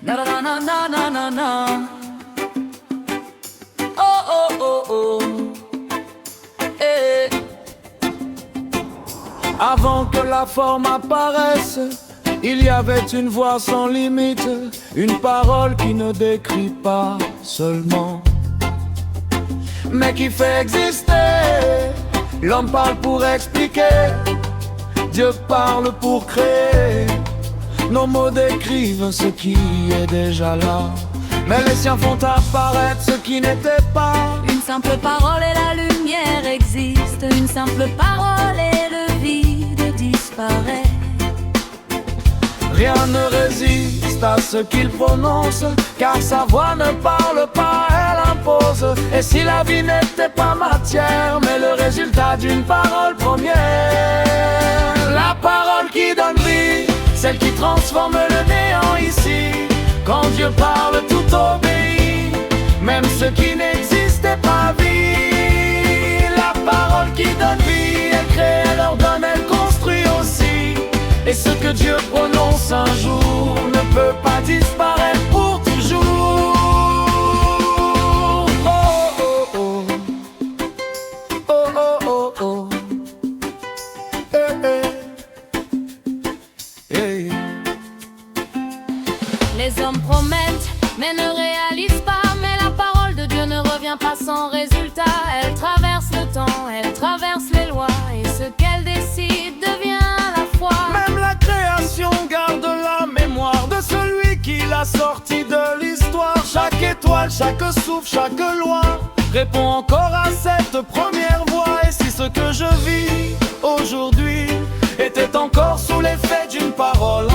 Na na na na na na na. Oh oh oh oh. Eh. Avant que la forme apparaisse, il y avait une voix sans limite, une parole qui ne décrit pas seulement, mais qui fait exister. L'homme parle pour expliquer, Dieu parle pour créer. Nos mots décrivent ce qui est déjà là, mais les siens font apparaître ce qui n'était pas. Une simple parole et la lumière existe. Une simple parole et le vide disparaît. Rien ne résiste à ce qu'il prononce, car sa voix ne parle pas, elle impose. Et si la vie n'était pas matière, mais le résultat d'une parole première, la parole qui donne vie, celle qui transforme le néant ici. Quand Dieu parle, tout obéit, même ce qui n'existait pas vit. La parole qui donne vie, elle crée, elle ordonne, elle construit aussi. Et ce que Dieu prononce un jour ne peut pas disparaître pour toujours. Oh oh oh. Oh oh oh oh. Eh eh. Eh. Les hommes promettent mais ne réalisent pas. Mais la parole de Dieu ne revient pas sans résultat. Elle traverse le temps, elle traverse les lois. Et ce qu'elle décide devient la foi. Même la création garde la mémoire de celui qui l'a sorti de l'histoire. Chaque étoile, chaque souffle, chaque loi répond encore à cette première voix. Et si ce que je vis aujourd'hui était encore sous l'effet d'une parole